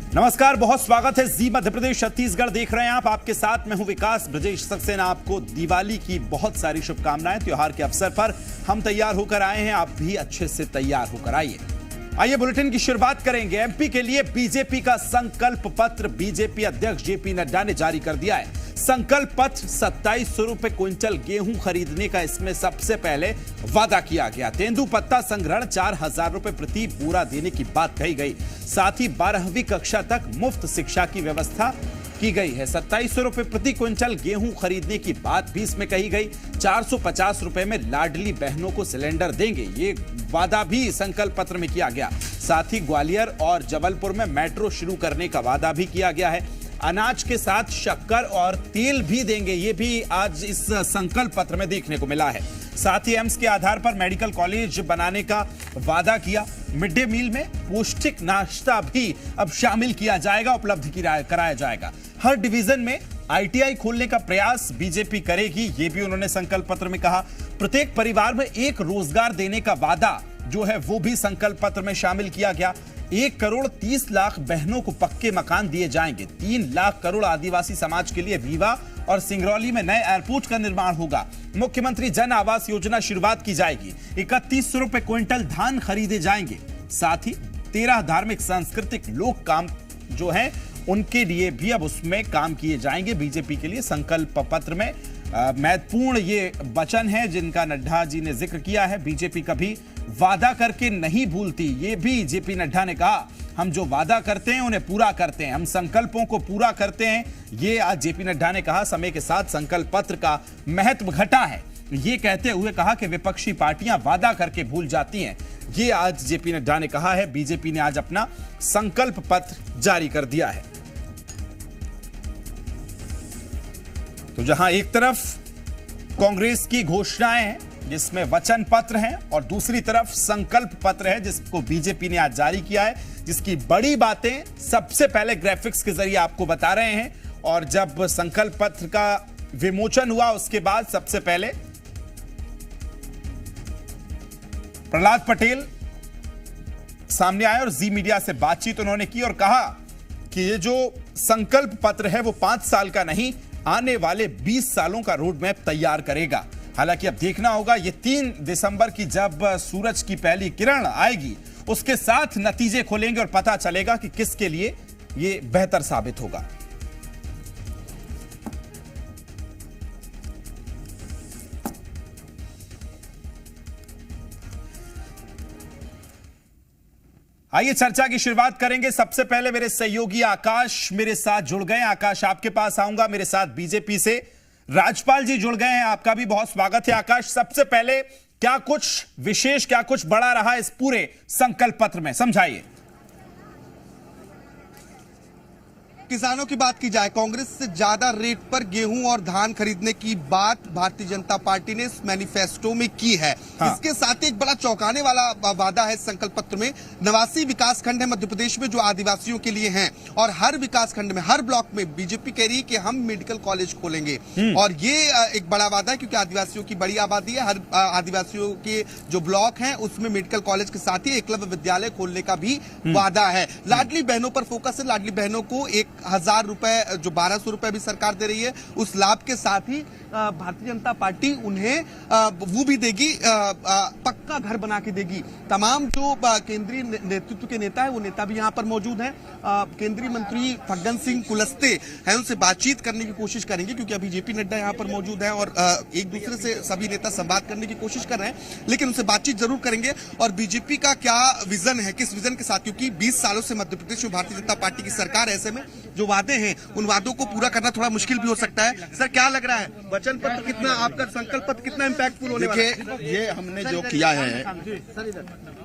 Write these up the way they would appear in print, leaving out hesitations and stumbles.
नमस्कार, बहुत स्वागत है। जी मध्य प्रदेश छत्तीसगढ़ देख रहे हैं आप। आपके साथ मैं हूं विकास ब्रजेश सक्सेना। आपको दिवाली की बहुत सारी शुभकामनाएं। त्योहार के अवसर पर हम तैयार होकर आए हैं, आप भी अच्छे से तैयार होकर आइए। आइए बुलेटिन की शुरुआत करेंगे। एमपी के लिए बीजेपी का संकल्प पत्र बीजेपी अध्यक्ष जेपी नड्डा ने जारी कर दिया है। संकल्प पत्र 2700 रुपए क्विंटल गेहूं खरीदने का इसमें सबसे पहले वादा किया गया। तेंदुपत्ता संग्रहण 4000 रुपए प्रति बोरा देने की बात कही गई। साथ ही 12वीं कक्षा तक मुफ्त शिक्षा की व्यवस्था की गई है। 2700 रुपए प्रति क्विंटल गेहूं खरीदने की बात भी इसमें कही गई। 450 रुपए में लाडली बहनों को सिलेंडर देंगे, ये वादा भी संकल्प पत्र में किया गया। साथ ही ग्वालियर और जबलपुर में मेट्रो शुरू करने का वादा भी किया गया है। अनाज के साथ शक्कर और तेल भी देंगे, ये भी आज इस संकल्प पत्र में देखने को मिला है। साथ ही एम्स के आधार पर मेडिकल कॉलेज बनाने का वादा किया। मिड डे मील में पौष्टिक नाश्ता भी अब शामिल किया जाएगा, उपलब्ध कराया जाएगा। हर डिवीजन में आईटीआई खोलने का प्रयास बीजेपी करेगी, ये भी उन्होंने संकल्प पत्र में कहा। प्रत्येक परिवार में एक रोजगार देने का वादा जो है वो भी संकल्प पत्र में शामिल किया गया। 1,30,00,000 बहनों को पक्के मकान दिए जाएंगे। 3 लाख करोड़ आदिवासी समाज के लिए रीवा और सिंगरौली में नए एयरपोर्ट का निर्माण होगा। मुख्यमंत्री जन आवास योजना शुरुआत की जाएगी। 3100 रुपए क्विंटल धान खरीदे जाएंगे। साथ ही 13 धार्मिक सांस्कृतिक लोक काम जो है उनके लिए भी अब उसमें काम किए जाएंगे। बीजेपी के लिए संकल्प पत्र में महत्वपूर्ण ये वचन है जिनका नड्डा जी ने जिक्र किया है। बीजेपी कभी वादा करके नहीं भूलती, ये भी जेपी नड्डा ने कहा। हम जो वादा करते हैं उन्हें पूरा करते हैं, हम संकल्पों को पूरा करते हैं, ये आज जेपी नड्डा ने कहा। समय के साथ संकल्प पत्र का महत्व घटा है, ये कहते हुए कहा कि विपक्षी पार्टियां वादा करके भूल जाती हैं, ये आज जेपी नड्डा ने कहा है। बीजेपी ने आज अपना संकल्प पत्र जारी कर दिया है। तो जहां एक तरफ कांग्रेस की घोषणाएं हैं जिसमें वचन पत्र हैं और दूसरी तरफ संकल्प पत्र है जिसको बीजेपी ने आज जारी किया है, जिसकी बड़ी बातें सबसे पहले ग्राफिक्स के जरिए आपको बता रहे हैं। और जब संकल्प पत्र का विमोचन हुआ उसके बाद सबसे पहले प्रहलाद पटेल सामने आए और जी मीडिया से बातचीत उन्होंने की और कहा कि ये जो संकल्प पत्र है वो 5 साल का नहीं, आने वाले 20 सालों का रोड मैप तैयार करेगा। हालांकि अब देखना होगा ये 3 दिसंबर की जब सूरज की पहली किरण आएगी उसके साथ नतीजे खोलेंगे और पता चलेगा कि किसके लिए ये बेहतर साबित होगा। आइए चर्चा की शुरुआत करेंगे। सबसे पहले मेरे सहयोगी आकाश मेरे साथ जुड़ गए। आकाश, आपके पास आऊंगा। मेरे साथ बीजेपी से राजपाल जी जुड़ गए हैं, आपका भी बहुत स्वागत है। आकाश, सबसे पहले क्या कुछ विशेष, क्या कुछ बड़ा रहा इस पूरे संकल्प पत्र में, समझाइए। किसानों की बात की जाए, कांग्रेस से ज्यादा रेट पर गेहूं और धान खरीदने की बात भारतीय जनता पार्टी ने इस मैनिफेस्टो में की है। हाँ। इसके साथ एक बड़ा चौंकाने वाला वादा है संकल्प पत्र में। 89 विकास खंड है मध्य प्रदेश में जो आदिवासियों के लिए हैं और हर विकास खंड में, हर ब्लॉक में बीजेपी कह रही है कि हम मेडिकल कॉलेज खोलेंगे। और ये एक बड़ा वादा है क्योंकि आदिवासियों की बड़ी आबादी है। हर आदिवासियों के जो ब्लॉक है उसमें मेडिकल कॉलेज के साथ ही एकलव्य विद्यालय खोलने का भी वादा है। लाडली बहनों पर फोकस है। लाडली बहनों को 1000 रुपए, जो 1200 रुपए भी सरकार दे रही है, उस लाभ के साथ ही भारतीय जनता पार्टी उन्हें वो भी देगी, पक्का घर बना के देगी। तमाम जो केंद्रीय नेतृत्व के नेता है वो नेता भी यहाँ पर मौजूद हैं। केंद्रीय मंत्री फग्गन सिंह कुलस्ते हैं, उनसे बातचीत करने की कोशिश करेंगे क्योंकि अभी जेपी नड्डा यहाँ पर मौजूद है और एक दूसरे से सभी नेता संवाद करने की कोशिश कर रहे हैं, लेकिन उनसे बातचीत जरूर करेंगे। और बीजेपी का क्या विजन है, किस विजन के साथ, क्योंकि 20 सालों से मध्य प्रदेश में भारतीय जनता पार्टी की सरकार, ऐसे में जो वादे हैं उन वादों को पूरा करना थोड़ा मुश्किल भी हो सकता है। सर, क्या लग रहा है, वचन पत्र कितना, आपका संकल्प पत्र कितना इम्पैक्टफुल होने वाला है? ये हमने जो किया है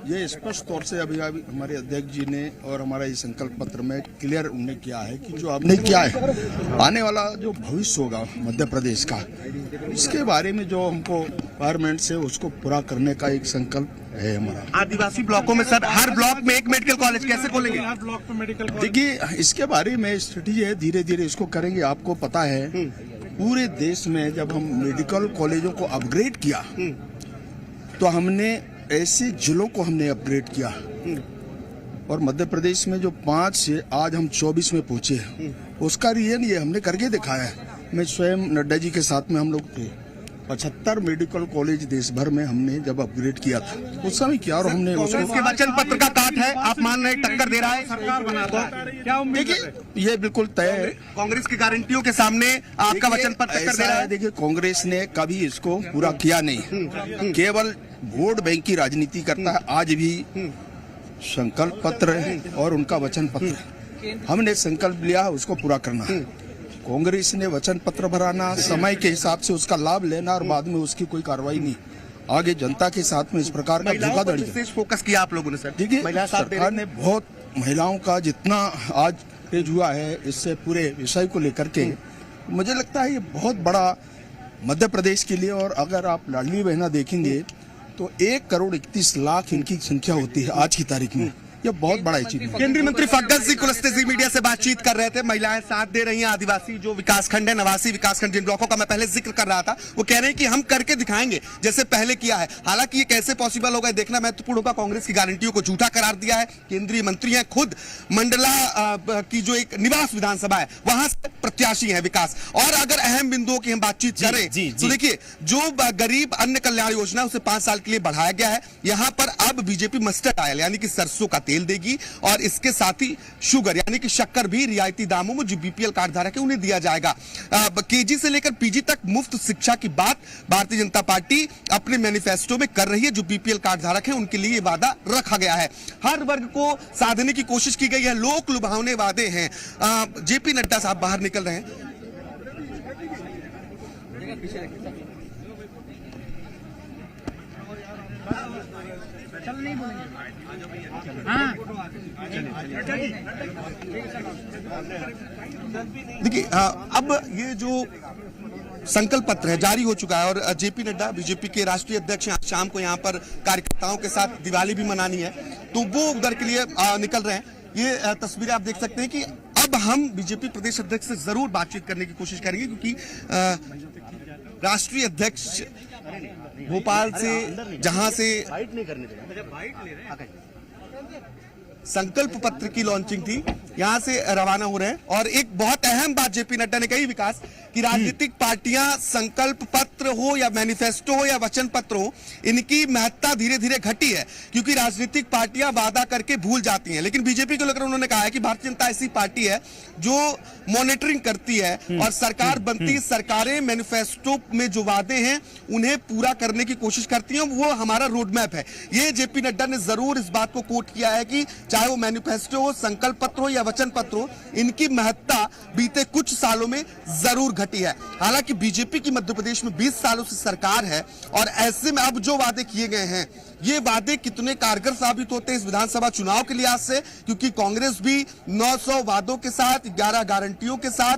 ये स्पष्ट तौर से अभी हमारे अध्यक्ष जी ने और हमारा ये संकल्प पत्र में क्लियर उन्हें किया है कि जो हमने किया है आने वाला जो भविष्य होगा मध्य प्रदेश का, इसके बारे में जो हमको रिक्वायरमेंट से उसको पूरा करने का एक संकल्प है हमारा। आदिवासी ब्लॉकों में सर हर ब्लॉक में एक मेडिकल कॉलेज कैसे खोलेंगे? हर ब्लॉक में मेडिकल कॉलेज, देखिए इसके बारे में स्ट्रेटेजी है, धीरे धीरे इसको करेंगे। आपको पता है पूरे देश में जब हम मेडिकल कॉलेजों को अपग्रेड किया तो हमने ऐसे जिलों को हमने अपग्रेड किया और मध्य प्रदेश में जो 5 से आज हम 24 में पहुंचे हैं, उसका रीजन ये हमने करके दिखाया है। मैं स्वयं नड्डा जी के साथ में हम लोग थे। 75 मेडिकल कॉलेज देश भर में हमने जब अपग्रेड किया था उस समय किया, और हमने कांग्रेस के वचन पत्र का काट है, आप मान रहे हैं टक्कर दे रहा है सरकार बनाता क्या उम्मीद? देखिए ये बिल्कुल तय है, कांग्रेस की गारंटियों के सामने आपका वचन पत्र टक्कर दे रहा है। देखिए कांग्रेस ने कभी इसको पूरा किया नहीं, केवल वोट बैंक की राजनीति करता है। आज भी संकल्प पत्र और उनका वचन पत्र, हमने संकल्प लिया उसको पूरा करना है। कांग्रेस ने वचन पत्र भराना, समय के हिसाब से उसका लाभ लेना और बाद में उसकी कोई कार्रवाई नहीं। आगे जनता के साथ में इस प्रकार का धोखाधड़ी विशेष फोकस किया आप लोगों ने सर। देखिए सरकार ने बहुत महिलाओं का जितना आज तेज हुआ है, इससे पूरे विषय को लेकर के मुझे लगता है ये बहुत बड़ा मध्य प्रदेश के लिए। और अगर आप लाडली बहना देखेंगे तो 1,31,00,000 इनकी संख्या होती है आज की तारीख में, ये बहुत बड़ा अचीवमेंट। केंद्रीय मंत्री फग्गन सिंह कुलस्ते जी मीडिया से बातचीत कर रहे थे। महिलाएं साथ दे रही हैं। आदिवासी जो विकासखंड है, 89 विकासखंड जिन ब्लॉकों का मैं पहले जिक्र कर रहा था, वो कह रहे हैं कि हम करके दिखाएंगे जैसे पहले किया है। हालांकि ये कैसे पॉसिबल होगा देखना महत्वपूर्ण होगा। कांग्रेस की गारंटियों को झूठा करार दिया है। केंद्रीय मंत्री हैं, खुद मंडला की जो एक निवास विधानसभा है वहां से प्रत्याशी है विकास। और अगर अहम बिंदुओं की हम बातचीत करें तो देखिए जो गरीब अन्न कल्याण योजना उसे 5 साल के लिए बढ़ाया गया है। यहां पर अब बीजेपी मस्टर्ड ऑयल यानी कि सरसों का तेल देगी और इसके साथ ही शुगर यानी कि शक्कर भी रियायती दामों में जो बीपीएल कार्ड धारक है उन्हें दिया जाएगा। केजी से लेकर पीजी तक मुफ्त शिक्षा की बात भारतीय जनता पार्टी अपने मैनिफेस्टो में कर रही है। जो बीपीएल कार्ड धारक है उनके लिए वादा रखा गया है। हर वर्ग को साधने की कोशिश की गई है। लोक लुभावने वादे हैं। जेपी नड्डा साहब बाहर निकल रहे हैं। देखिए अब ये जो संकल्प पत्र है जारी हो चुका है और जेपी नड्डा बीजेपी के राष्ट्रीय अध्यक्ष आज शाम को यहाँ पर कार्यकर्ताओं के साथ दिवाली भी मनानी है तो वो उधर के लिए निकल रहे हैं। ये तस्वीरें आप देख सकते हैं कि अब हम बीजेपी प्रदेश अध्यक्ष से जरूर बातचीत करने की कोशिश करेंगे क्योंकि राष्ट्रीय अध्यक्ष भोपाल से जहां से संकल्प पत्र की लॉन्चिंग थी यहां से रवाना हो रहे हैं। और एक बहुत अहम बात जेपी नड्डा ने कही विकास कि राजनीतिक पार्टियां संकल्प पत्र हो या मैनिफेस्टो हो या वचन पत्र हो, इनकी महत्ता धीरे धीरे घटी है क्योंकि राजनीतिक पार्टियां वादा करके भूल जाती हैं। लेकिन बीजेपी को लेकर उन्होंने कहा है कि भारतीय जनता ऐसी पार्टी है जो मॉनिटरिंग करती है और सरकार बनती सरकारें मैनिफेस्टो में जो वादे हैं उन्हें पूरा करने की कोशिश करती हैं। वो हमारा रोड मैप है। ये जेपी नड्डा ने जरूर इस बात को कोट किया है कि चाहे वो मैनिफेस्टो हो, संकल्प पत्र हो या वचन पत्र हो, इनकी महत्ता बीते कुछ सालों में जरूर घटी है। हालांकि बीजेपी की मध्य प्रदेश में 20 सालों से सरकार है और ऐसे में अब जो वादे किए गए हैं ये वादे कितने कारगर साबित होते हैं इस विधानसभा चुनाव के लिहाज से, क्योंकि कांग्रेस भी 900 वादों के साथ 11 गारंटियों के साथ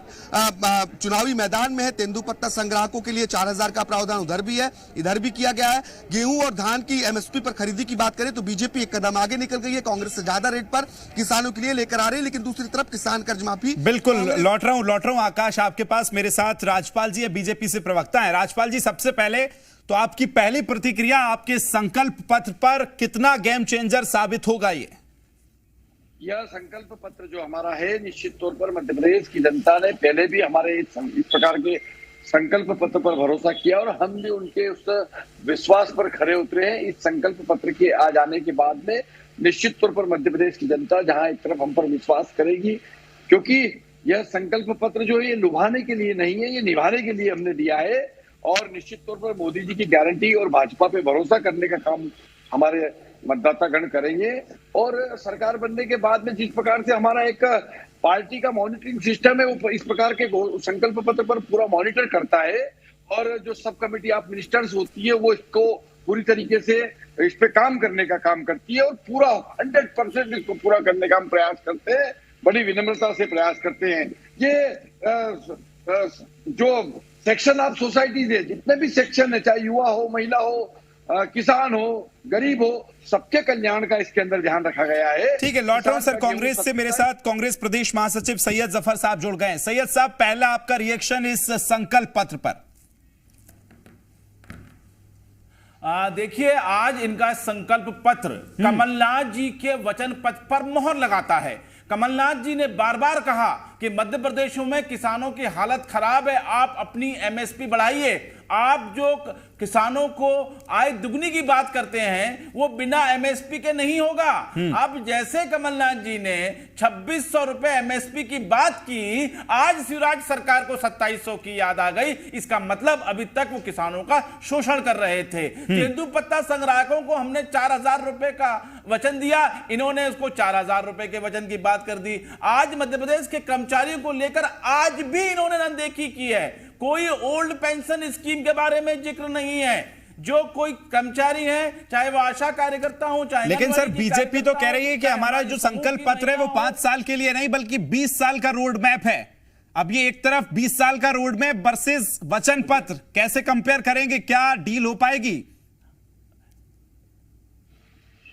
चुनावी मैदान में है। तेंदुपत्ता संग्राहकों के लिए 4000 का प्रावधान उधर भी है, इधर भी किया गया है। गेहूं और धान की एमएसपी पर खरीदी की बात करें तो बीजेपी एक कदम आगे निकल गई है, कांग्रेस से ज्यादा रेट पर किसानों के लिए लेकर आ रही है। लेकिन दूसरी तरफ किसान कर्ज माफी बिल्कुल लौट रहा हूं आकाश आपके पास। मेरे साथ राजपाल जी बीजेपी से प्रवक्ता है। राजपाल जी, सबसे पहले तो आपकी पहली प्रतिक्रिया आपके संकल्प पत्र पर, कितना गेम चेंजर साबित होगा यह संकल्प पत्र जो हमारा है, निश्चित तौर पर मध्य प्रदेश की जनता ने पहले भी हमारे इस प्रकार के संकल्प पत्र पर भरोसा किया और हम भी उनके उस विश्वास पर खरे उतरे हैं। इस संकल्प पत्र के आ जाने के बाद में निश्चित तौर पर मध्य प्रदेश की जनता जहां एक तरफ हम पर विश्वास करेगी, क्योंकि यह संकल्प पत्र जो है ये लुभाने के लिए नहीं है, ये निभाने के लिए हमने दिया है। और निश्चित तौर पर मोदी जी की गारंटी और भाजपा पे भरोसा करने का काम हमारे मतदातागण करेंगे। और सरकार बनने के बाद में जिस प्रकार से हमारा एक पार्टी का मॉनिटरिंग सिस्टम है वो इस प्रकार के संकल्प पत्र पर पूरा मॉनिटर करता है और जो सब कमेटी ऑफ मिनिस्टर्स होती है वो इसको पूरी तरीके से इस पे काम करने का काम करती है और पूरा 100% इसको पूरा करने का हम प्रयास करते हैं, बड़ी विनम्रता से प्रयास करते हैं। ये जो सेक्शन ऑफ सोसाइटीज है, जितने भी सेक्शन है, चाहे युवा हो, महिला हो, किसान हो, गरीब हो, सबके कल्याण का इसके अंदर ध्यान रखा गया है। ठीक है, लौट रहा हूं सर कांग्रेस से। मेरे साथ कांग्रेस प्रदेश महासचिव सैयद जफर साहब जुड़ गए हैं। सैयद साहब, पहला आपका रिएक्शन इस संकल्प पत्र पर। देखिए, आज इनका संकल्प पत्र कमलनाथ जी के वचन पत्र पर मोहर लगाता है। कमलनाथ जी ने बार बार कहा कि मध्य प्रदेश में किसानों की हालत खराब है, आप अपनी एमएसपी बढ़ाइए। आप जो किसानों को आय दुगनी की बात करते हैं वो बिना एमएसपी के नहीं होगा। अब जैसे कमलनाथ जी ने 2600 रुपए एमएसपी की बात की, आज शिवराज सरकार को 2700 की याद आ गई। इसका मतलब अभी तक वो किसानों का शोषण कर रहे थे। तेंदुपत्ता संग्राहकों को हमने 4000 रुपए का वचन दिया, इन्होंने उसको 4000 रुपए के वचन की बात कर दी। आज मध्य प्रदेश के कर्मचारियों को लेकर आज भी इन्होंने अनदेखी की है। कोई ओल्ड पेंशन स्कीम के बारे में जिक्र नहीं है। जो कोई कर्मचारी है, चाहे वो आशा कार्यकर्ता हो, चाहे, लेकिन सर बीजेपी तो कह रही है कि हमारा जो संकल्प पत्र है वो 5 साल के लिए नहीं बल्कि 20 साल का रोड मैप है। अब ये एक तरफ 20 साल का रोड मैप वर्सेस वचन पत्र, कैसे कंपेयर करेंगे? क्या डील हो पाएगी?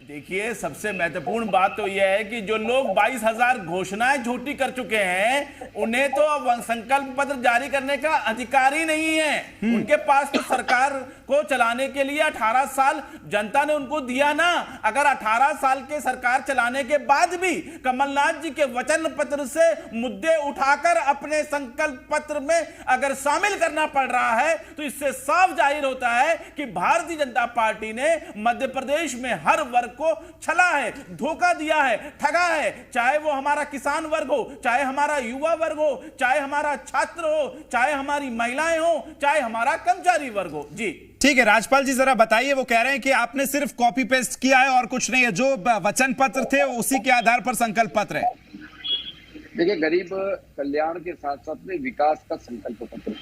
देखिए, सबसे महत्वपूर्ण बात तो यह है कि जो लोग 22,000 घोषणाएं झूठी कर चुके हैं उन्हें तो अब संकल्प पत्र जारी करने का अधिकार ही नहीं है। उनके पास तो सरकार को चलाने के लिए 18 साल जनता ने उनको दिया ना। अगर 18 साल के सरकार चलाने के बाद भी कमलनाथ जी के वचन पत्र से मुद्दे उठाकर अपने संकल्प पत्र में अगर शामिल करना पड़ रहा है तो इससे साफ जाहिर होता है कि भारतीय जनता पार्टी ने मध्य प्रदेश में हर वर्ग को छला है, धोखा दिया है, ठगा है। चाहे वो हमारा किसान वर्ग हो, चाहे हमारा युवा वर्ग हो, चाहे हमारा छात्र हो, चाहे हमारी महिलाएं हो, चाहे हमारा कर्मचारी वर्ग हो। जी ठीक है, राजपाल जी जरा बताइए। वो कह रहे हैं कि आपने सिर्फ कॉपी पेस्ट किया है और कुछ नहीं है, जो वचन पत्र थे उसी के आधार पर संकल्प पत्र है। देखिए, गरीब कल्याण के साथ साथ में विकास का संकल्प पत्र,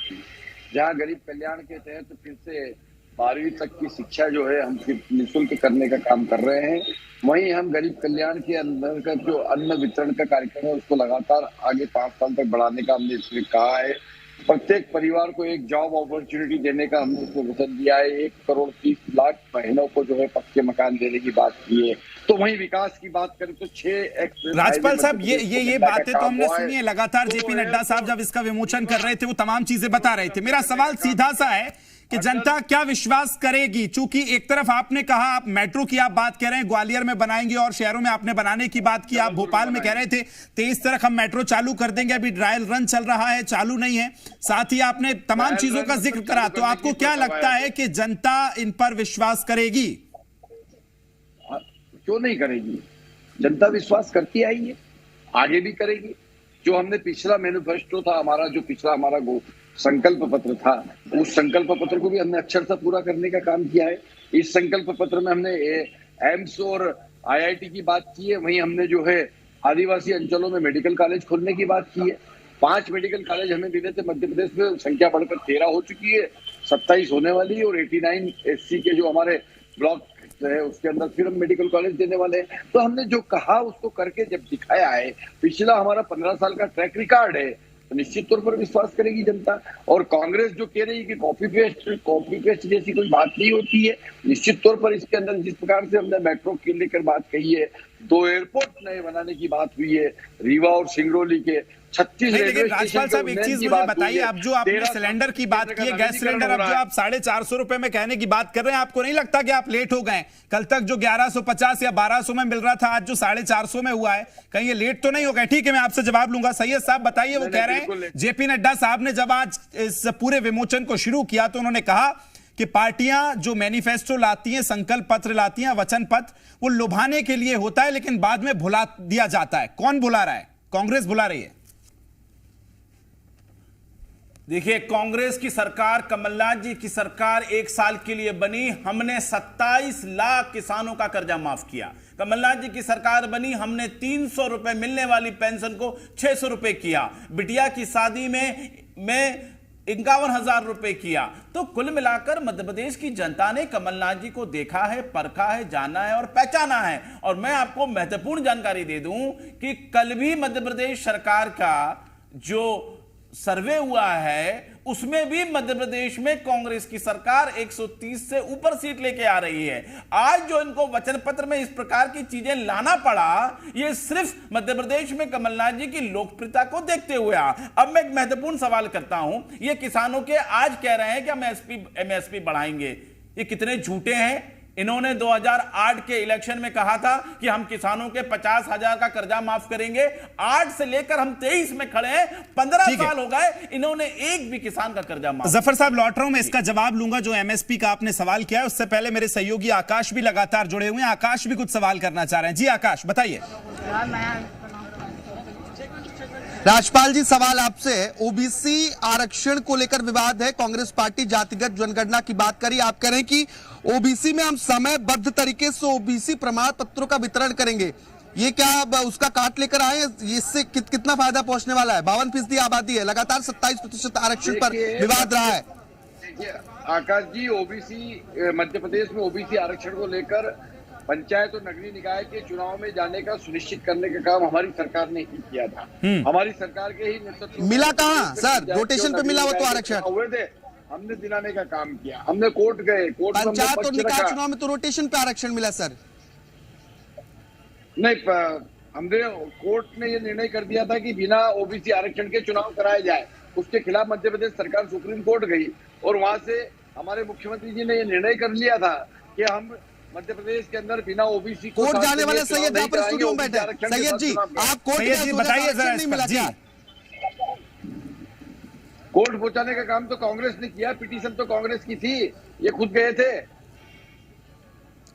जहां गरीब कल्याण के तहत फिर से 12वीं तक की शिक्षा जो है हम सिर्फ निःशुल्क करने का काम कर रहे हैं, वहीं हम गरीब कल्याण के अंदर का जो अन्न वितरण का कार्यक्रम है उसको लगातार आगे 5 साल तक बढ़ाने का हमने इसमें कहा है। प्रत्येक परिवार को एक जॉब अपॉर्चुनिटी देने का हमने उसको वचन दिया है। 1,30,00,000 बहनों को जो है पक्के मकान देने की बात की है। तो वहीं विकास की बात करें तो 6 राजपाल साहब ये बातें तो हमने सुनी है लगातार। जेपी नड्डा साहब जब इसका विमोचन कर रहे थे वो तमाम चीजें बता रहे थे। मेरा सवाल सीधा सा है कि जनता क्या विश्वास करेगी? चूंकि एक तरफ आपने कहा, आप मेट्रो की आप बात कह रहे हैं, ग्वालियर में बनाएंगे और शहरों में आपने बनाने की बात की, आप भोपाल में कह रहे थे 23 तक हम मेट्रो चालू कर देंगे, अभी ट्रायल रन चल रहा है, चालू नहीं है। साथ ही आपने तमाम चीजों का जिक्र करा। तो आपको क्या लगता है कि जनता इन पर विश्वास करेगी? क्यों नहीं करेगी? जनता विश्वास करती आई है, आगे भी करेगी। जो हमने पिछला मैनिफेस्टो था हमारा, जो पिछला हमारा संकल्प पत्र था, उस संकल्प पत्र को भी हमने अक्षरशः पूरा करने का काम किया है। इस संकल्प पत्र में हमने एम्स और आईआईटी की बात की है, वहीं हमने जो है आदिवासी अंचलों में मेडिकल कॉलेज खोलने की बात की है। 5 मेडिकल कॉलेज हमें मिले थे मध्य प्रदेश में, संख्या बढ़कर 13 हो चुकी है, 27 होने वाली है। और 89 SC के जो हमारे ब्लॉक है उसके अंदर फिर हम मेडिकल कॉलेज देने वाले हैं। तो हमने जो कहा उसको करके जब दिखाया है, पिछला हमारा 15 साल का ट्रैक रिकॉर्ड है, तो निश्चित तौर पर विश्वास करेगी जनता। और कांग्रेस जो कह रही है कि कॉपी पेस्ट जैसी कोई बात नहीं होती है, निश्चित तौर पर इसके अंदर जिस प्रकार से हमने मेट्रो के लेकर बात कही है, 2 एयरपोर्ट नए बनाने की बात हुई है, रीवा और सिंगरौली के 36 रेलवे राजपाल साहब एक चीज मुझे बताइए, अब जो आपने सिलेंडर की बात की है, गैस सिलेंडर, अब जो आप 450 रुपए में कहने की बात कर रहे हैं, आपको नहीं लगता कि आप लेट हो गए? कल तक जो 1150 या 1200 में मिल रहा था, आज जो 450 में हुआ है, कहीं ये लेट तो नहीं हो गए? ठीक है, मैं आपसे जवाब लूंगा। सैयद साहब बताइए। वो कह रहे हैं जेपी नड्डा साहब ने जब आज इस पूरे विमोचन को शुरू किया तो उन्होंने कहा कि पार्टियां जो मैनिफेस्टो लाती हैं, संकल्प पत्र लाती हैं, वचन पत्र, वो लुभाने के लिए होता है लेकिन बाद में भुला दिया जाता है। कौन भुला रहा है? कांग्रेस भुला रही है। देखिए, कांग्रेस की सरकार, कमलनाथ जी की सरकार 1 साल के लिए बनी, हमने 27 लाख किसानों का कर्जा माफ किया। कमलनाथ जी की सरकार बनी, हमने 300 रुपए मिलने वाली पेंशन को 600 रुपए किया। बिटिया की शादी में 51,000 रुपए किया। तो कुल मिलाकर मध्य प्रदेश की जनता ने कमलनाथ जी को देखा है, परखा है, जाना है और पहचाना है। और मैं आपको महत्वपूर्ण जानकारी दे दूं कि कल भी मध्य प्रदेश सरकार का जो सर्वे हुआ है उसमें भी मध्य प्रदेश में कांग्रेस की सरकार 130 से ऊपर सीट लेके आ रही है। आज जो इनको वचन पत्र में इस प्रकार की चीजें लाना पड़ा, ये सिर्फ मध्य प्रदेश में कमलनाथ जी की लोकप्रियता को देखते हुए। अब मैं एक महत्वपूर्ण सवाल करता हूं, ये किसानों के आज कह रहे हैं कि हम एमएसपी बढ़ाएंगे, ये कितने झूठे हैं। इन्होंने 2008 के इलेक्शन में कहा था कि हम किसानों के 50,000 का कर्जा माफ करेंगे। 8 से लेकर हम 23 में खड़े हैं, 15 साल हो गए, इन्होंने एक भी किसान का कर्जा माफ। जफर साहब लौट रहा हूं, मैं इसका जवाब लूंगा जो एमएसपी का आपने सवाल किया है। उससे पहले मेरे सहयोगी आकाश भी लगातार जुड़े हुए हैं। आकाश भी कुछ सवाल करना चाह रहे हैं। जी आकाश बताइए। राजपाल जी, सवाल आपसे, ओबीसी आरक्षण को लेकर विवाद है। कांग्रेस पार्टी जातिगत जनगणना की बात करी, आप कह रहे हैं कि ओबीसी में हम समयबद्ध तरीके से ओबीसी प्रमाण पत्रों का वितरण करेंगे। ये क्या उसका काट लेकर आए? इससे कितना फायदा पहुंचने वाला है? 52% आबादी है, लगातार 27% आरक्षण पर विवाद रहा है। देखिए आकाश जी, ओबीसी मध्य प्रदेश में ओबीसी आरक्षण को लेकर पंचायत और नगरीय निकाय के चुनाव में जाने का सुनिश्चित करने का काम हमारी सरकार ने ही किया था। हमारी सरकार के ही नेतृत्व में मिला कहाँ सर? रोटेशन पे मिला वो तो आरक्षण हुए थे, हमने दिलाने का काम किया। हमने कोर्ट गए, कोर्ट में पंचायत और पक्ष निकाय रखा। चुनाव में तो रोटेशन पे आरक्षण मिला सर। नहीं, हमने कोर्ट ने ये निर्णय कर दिया था कि बिना ओबीसी आरक्षण के चुनाव कराए जाए। उसके खिलाफ मध्य प्रदेश सरकार सुप्रीम कोर्ट गई और वहां से हमारे मुख्यमंत्री जी ने ये निर्णय कर लिया था कि हम मध्य प्रदेश के अंदर बिना ओबीसी कोर्ट जाने वाले सैयद यहाँ पर स्टूडियो में बैठे। सैयद जी, आप कोर्ट बताइए जरा नहीं मिला क्या? कोर्ट पहुंचाने का काम तो कांग्रेस ने किया, पिटीशन तो कांग्रेस की थी, ये खुद गए थे।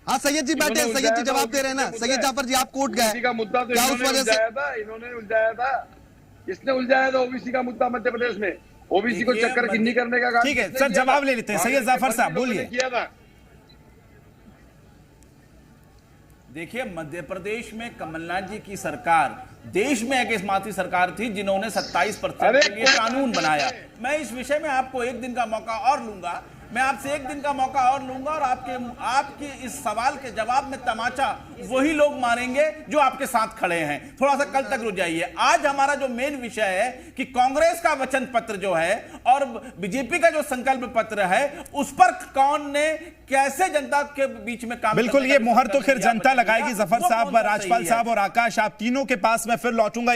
हाँ सैयद जी बैठे, सैयद जी जवाब दे रहे हैं ना। सैयद जाफर जी, आप कोर्ट गए, का मुद्दा तो क्या उस वजह से? इन्होंने उलझाया था। किसने उलझाया था ओबीसी का मुद्दा मध्य प्रदेश में? ओबीसी को चक्कर गिन्नी करने का काम। ठीक है सर, जवाब ले लेते हैं। सैयद जाफर साहब बोलिए। किया था। देखिए, मध्य प्रदेश में कमलनाथ जी की सरकार देश में एकमात्र सरकार थी जिन्होंने 27% के लिए कानून बनाया। मैं इस विषय में आपको एक दिन का मौका और लूंगा, मैं आपसे एक दिन का मौका और लूंगा और आपके इस सवाल के जवाब में तमाचा वही लोग मारेंगे जो आपके साथ खड़े हैं। थोड़ा सा कल तक रुक जाइए। आज हमारा जो मेन विषय है कि कांग्रेस का वचन पत्र जो है और बीजेपी का जो संकल्प पत्र है, उस पर कौन ने कैसे जनता के बीच में काम। बिल्कुल, ये मुहर तो फिर जनता लगाएगी। जफर साहब, राजपाल साहब और आकाश, आप तीनों के पास मैं फिर लौटूंगा।